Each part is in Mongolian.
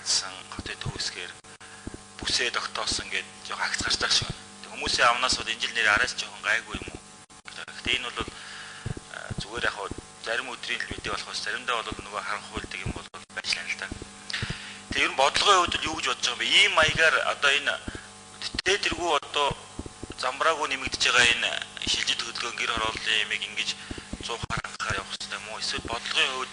хотын төвсгээр бүсээ тогтоосон гэж жоо хагц гарч байгаа шиг. Хүмүүсийн амнаас бол энэ жил нэр араас жоохон гайгүй юм уу. Гэхдээ энэ бол зүгээр яг зарим өдрийн л видео болохоос заримдаа бол нөгөө харанхуйлдаг юм бол байжлаа л да. Тэгээ ер нь бодлогын хувьд юу гэж бодож байгаа юм бэ? Ийм маягаар одоо энэ тэргүй одоо замбраагүй нэмэгдэж байгаа энэ шилжид хөдөлгөөн гэр хорооллын ямиг ингэж 100 харанхаар явах хэрэгтэй юм уу? Эсвэл бодлогын хувьд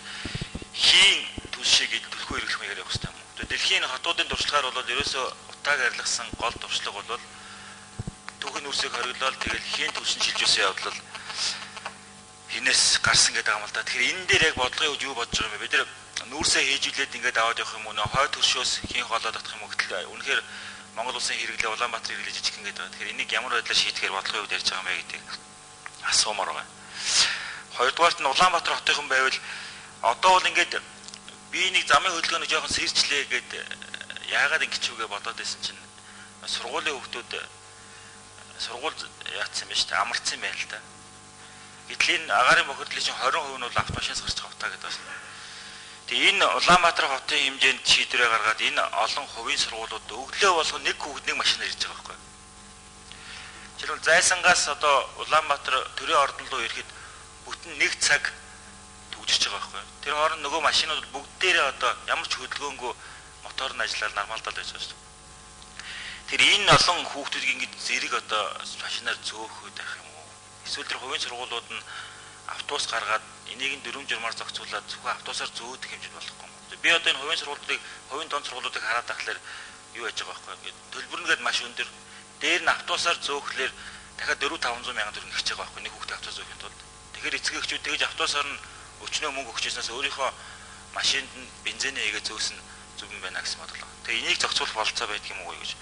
хийн түлшийг төлхөө эргэлэх маягаар явах хэрэгтэй юм уу? Дэлхийн хотуудын туршлагаар бол ерөөсөө утааг арилгасан гол туршлага бол түүхийн үрсийг хориглол тэгэл хийн түлшин шилжүүлсэн явдал хинээс гарсан гэдэг юм л да. Тэгэхээр энэ дээр яг бодлогын хувьд юу бодож байгаа юм бэ? Бид нэр нүүрсээ хийжүүлээд ингээд аваад явах юм уу? Нөө хой төршөөс хийн хоолоод авах юм уу гэтэл үнэхээр Монгол улсын хэрэглээ Улаанбаатар хэрэглээ жижиг ингээд байгаа. Тэгэхээр энийг ямар байдлаар шийдэхээр бодлогын хувьд ярьж байгаа юм бэ гэдэг асуумаар байгаа. Хоёрдугаарт нь Улаанбаатар хотынхан байвал одоо бол ингээд би нэг замын хөдөлгөөнийг жоохон сэржлээ гэд яагаад ингэж үгээ бодоод байсан чинь сургуулийн хүүхдүүд сургууль яатсан юм ба шүү дээ. Амарцсан юм байна л да. Гэтэл энэ агаарын бохирдлын чинь 20% нь бол автомашинаас гарч байгаа утаа гэдэг байна. Тэгээ энэ Улаанбаатар хотын хэмжээнд шийдвэрээ гаргаад энэ олон хувийн сургуулиуд өглөө болгон нэг хүүхэд нэг машинаар ирж байгаа байхгүй. Жишээлбэл Зайсангаас одоо Улаанбаатар төрийн ордон руу ирэхэд бүтэн 1 цаг төгжиж байгаа байхгүй. Тэр хооронд нөгөө машинууд бүгдээрээ одоо ямар ч хөдөлгөөнгүй мотор нь ажиллаад нормалдал байж байгаа шүү дээ. Тэр энэ олон хүүхдүүдийг ингэж зэрэг одоо машинаар зөөхөд байх юм уу? Эсвэл тэр хувийн сургуулиуд нь автобус гаргаад энийг нь 4 журмаар зохицуулаад зөвхөн автобусаар зөөдөг хэмжээд болохгүй юм. Би одоо энэ хувийн сургуулиудыг, хувийн дунд сургуулиудыг хараад тахлаар юу яаж байгаа байхгүй. Ингээд төлбөрнгээд маш өндөр. Дээр нь автобусаар зөөхлөөр дахиад 4-500 мянган төгрөг нэгч байгаа байхгүй. Нэг хүүхдээ автобус зөөхийн тулд. Тэгэхээр эцэгчүүд тэгж автобусаар нь өчнөө мөнгө өгчээснээс өөрийнхөө машинд нь бензинээ хийгээ зөөсөн зүг юм байна гэсэн бодлоо. Тэгээ энийг зохицуулах болцоо байдаг юм уу гэж.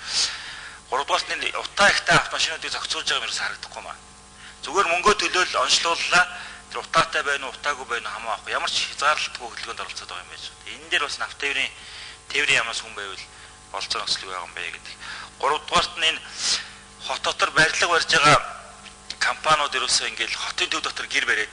Гуравдугаарт нь утаа ихтэй автомашинуудыг зохицуулж байгаа юм ерөөс харагдахгүй маа. Зүгээр мөнгөө төлөөл онцлууллаа. Тэр утаатай байна уу, утаагүй байна уу хамаахгүй. Ямар ч хязгаарлалтгүй хөдөлгөөнд оролцоод байгаа юм байж. Энэ дээр бас тээврийн ямаас хүн байвал болцоо нөхцөл байгаа юм бэ гэдэг. Гуравдугаарт нь энэ хот дотор барилга барьж байгаа компаниуд ерөөсөө ингээл хотын төв дотор гэр бариад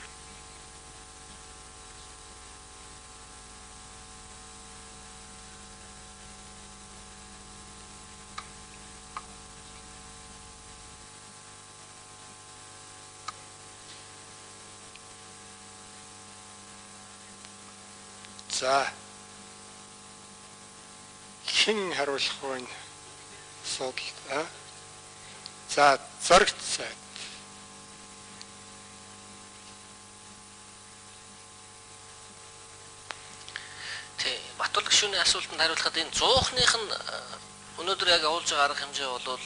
За хэн харуулах вэ асуудал? За зөрөгт сайд. Тэ Батулг гишүүний асуултанд хариулахад энэ 100-ных нь өнөөдөр яг явуулж байгаа арга хэмжээ бол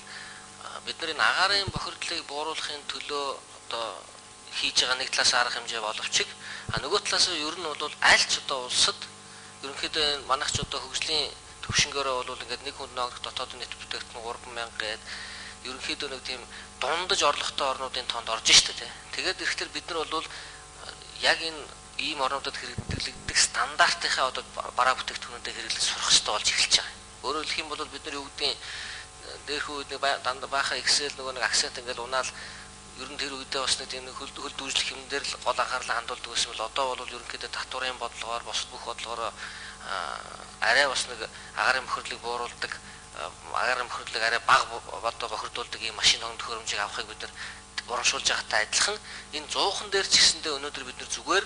бид нарын агаарын бохирдлыг бууруулахын төлөө одоо хийж байгаа нэг талаас арга хэмжээ боловч нөгөө талаас нь ер нь бол аль ч одоо улсад ерөнхийдөө манайх ч одоо хөгжлийн төвшнгөөрөө бол ингээд нэг хүнд ногдох дотоодын нийт бүтээгдэхүүн 3000 гээд ерөнхийдөө нэг тийм дундаж орлоготой орнуудын тоонд орж штэ тий. Тэгээд ирэхдээ бид нар бол яг энэ ийм орнуудад хэрэглэгдэх стандартынхаа одоо бараа бүтээгдэхүүнүүдэд хэрэглэж сурах хэрэгтэй болж эхэлж байгаа. Өөрөөр хэлэх юм бол бид нар юу гэдгийг дээрх үед дандаа баахан Excel нөгөө нэг акцент ингээд унаал ер нь тэр үедээ бас нэг тийм хөл дүүжлэх юм дээр л гол анхаарлаа хандуулдаг гэсэн бол одоо бол ерөнхийдөө татварын бодлогоор бос бүх бодлогоор арай бас нэг агаарын бохирдлыг бууруулдаг агаарын бохирдлыг арай бага одоо бохирдуулдаг ийм машин хоног төхөөрөмжийг авахыг бид нар урамшуулж байгаатай адилхан энэ 100хан дээр ч гэсэндээ өнөөдөр бид нар зүгээр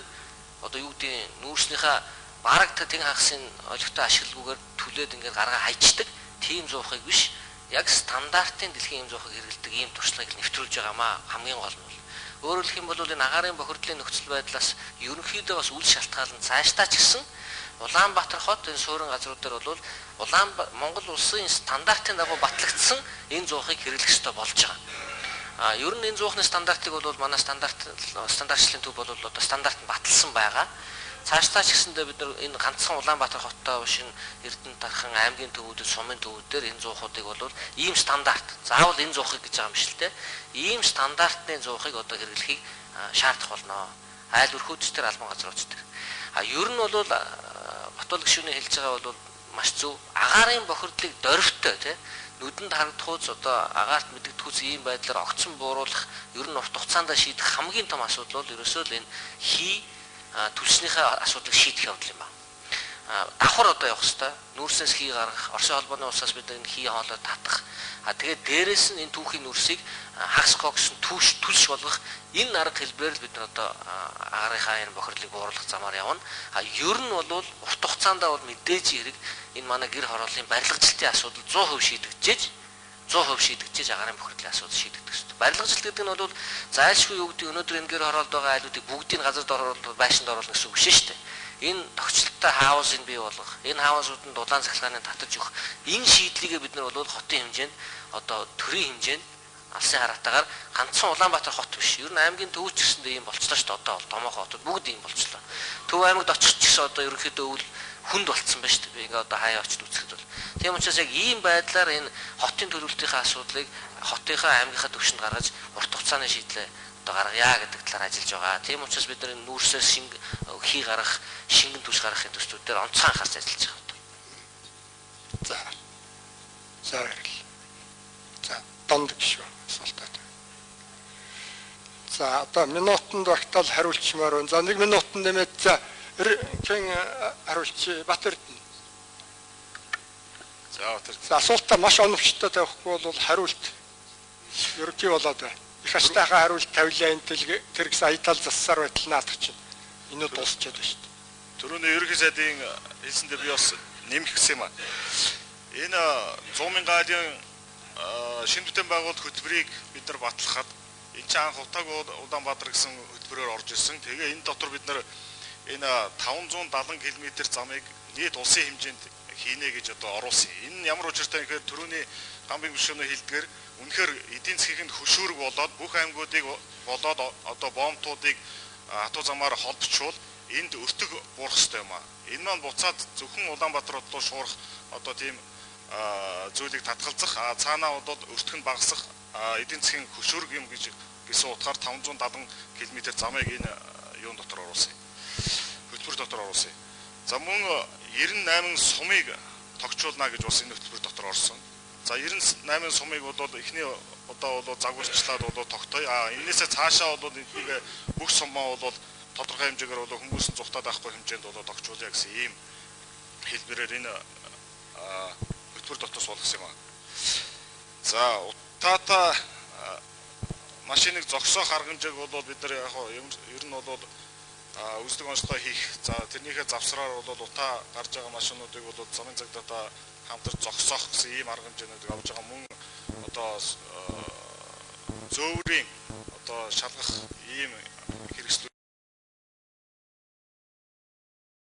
одоо юу гэдгийг нүүрснийхаа бараг тэн хагасын олигтой ашиглалгүйгээр түлээд ингээд гаргаа хайчдаг тийм 100-ыг биш яг стандартын дэлхийн юм зохиог хэрэгэлдэг ийм туршлагыг нэвтрүүлж байгаамаа хамгийн гол нь. Өөрөөр хэлэх юм бол энэ агаарын бохирдлын нөхцөл байдлаас ерөнхийдөө бас үл шалтгаалan цаашдаа ч гэсэн Улаанбаатар хот энэ суурин газрууд дээр бол Монгол улсын стандартын дагуу батлагдсан энэ зохиог хэрэглэх ёстой болж байгаа. Ер нь энэ зохионы стандартыг бол манай стандартчлалын төв бол одоо стандарт нь баталсан байгаа. Цаашдаа ч гэсэндээ бид нар энэ ганцхан Улаанбаатар хоттой биш Эрдэнэ тархан аймгийн төвүүдэд сумын төвүүдээр энэ зуухуудыг бол ийм стандарт заавал энэ зуухыг гэж байгаа юм шиг л те ийм стандартны зуухыг одоо хэрэглэхийг шаардах болно. Айл өрхөөдчдөр албан газрууч дээр. Ер нь бол Батулг гишүүний хэлж байгаа бол маш зөв. Агаарын бохирдлыг дөрвтэй те нүдэнд харагдахуйц одоо агаарт мэдэгдэхүйц ийм байдлаар огцон бууруулах ер нь урт хугацаанд шийдэх хамгийн том асуудал бол ерөөсөө л энэ хий төлснийхээ асуудлыг шийдэх явдал юм байна. давхар одоо явах хэвээр нүүрсээс хий гаргах, Оросын холбооны улсаас бид энэ хий хоолой татах. Тэгээд дээрээс нь энэ түүхийн нүрсийг хагасгах гэсэн түлш болгох энэ арга хэлбэрээр бид нар одоо агаарынхаа энэ бохирлыг бууруулах замаар явна. Ер нь бол урт хугацаанд бол мэдээж хэрэг энэ манай гэр хорооллын барилгажилтын асуудал 100% шийдэгдэж агарын бохирлын асуудал шийдэгдэх ёстой. Барилгажилт гэдэг нь бол зайлшгүй юу гэдэг өнөөдөр энэ гэр хороолд байгаа айлуудыг бүгдийг газар дор байшинд оруулах гэсэн үг шүү дээ. Энэ тогтчлолтой хаусыг бий болгох, энэ хаусуудад дулаан цахилгааны татаж өгөх, энэ шийдлийг бид нар бол хотын хэмжээнд одоо төрийн хэмжээнд алсын хараатаагаар ганцхан Улаанбаатар хот биш. Ер нь аймгийн төвч гэсэндээ ийм болцлоо шүү дээ. Одоо бол томоохон хотууд бүгд ийм болцлоо. Төв аймагт очих ч гэсэн одоо ерөнхийдөө өвл хүнд болцсон байна шүү дээ. Би ингээ одоо хаяа очиж үзэхэд бол. Тийм учраас яг ийм байдлаар энэ хотын төлөвлөлтийн асуудлыг хотынхаа аймгийнхаа төвшөнд гаргаж урт хугацааны шийдлээ одоо гаргая гэдэг талаар ажиллаж байгаа. Тийм учраас бид нар нүүрсээс хий гаргах, шингэн түлш гаргахын төслүүд дээр онцгой анхаарч ажиллаж байгаа. За донд гişүү асуултаа. За одоо минутанд багтаал хариулчмаар байна. За 1 минутанд нэмээд за хэн хариулч Батэрдэн. За асуултаа маш оновчтой тавихгүй бол хариулт ерөнхий болоод байна. Их ашигтайхаа хариулт тавилаа энэ тэр гэсэн аятал зассаар байтал наадах чинь. Энэ дуусчаад байна шүү дээ. Түрүүний ерөнхий сайдын хэлсэндээ би бас нэмэх гэсэн юм аа. Энэ 100 мянган айлын шинэ бүтээн байгуулалт хөтөлбөрийг бид нар батлахад энэ ч анх Утаг Улаанбаатар гэсэн хөтөлбөрөөр орж ирсэн. Тэгээ энэ дотор бид нар энэ 570 км замыг нийт улсын хэмжээнд хийнэ гэж одоо оруулсан. Энэ ямар учиртай гэхээр түрүүний гамбын гүшүүнээ хэлдгээр үнэхээр эдийн засгийн хөшүүрэг болоод бүх аймагуудыг болоод одоо боомтуудыг хатуу замаар холбочвол энд өртөг буурах хэрэгтэй юм аа. Энэ маань буцаад зөвхөн Улаанбаатар руу шуурах одоо тийм зүйлийг татгалзах, цаанаа бол өртөх нь багасах эдийн засгийн хөшүүрэг юм гэсэн утгаар 570 км замыг энэ юун дотор оруулсан. Хөтөлбөр дотор оруулсан. За мөн 98 сумыг тогтчуулна гэж бас энэ хөтөлбөр дотор орсон. За 98 сумыг бол эхний одоо бол загварчлаад бол тогтоё. Энээсээ цаашаа бол энийг бүх сумаа бол тодорхой хэмжээгээр бол хүмүүс нь зүхтаад авахгүй хэмжээнд бол тогтчуулъя гэсэн ийм хэлбэрээр энэ хөтөлбөр дотор суулгасан юм аа. За утаата машиныг зогсоох арга хэмжээг бол бид нар яг ер нь бол үздэг онцлогоо хийх. За тэрнийхээ завсраар бол утаа гарч байгаа машинуудыг бол замын цагдаатай хамтарч зогсоох гэсэн ийм арга хэмжээнүүдийг авч байгаа. Мөн одоо зөөврийн одоо шалгах ийм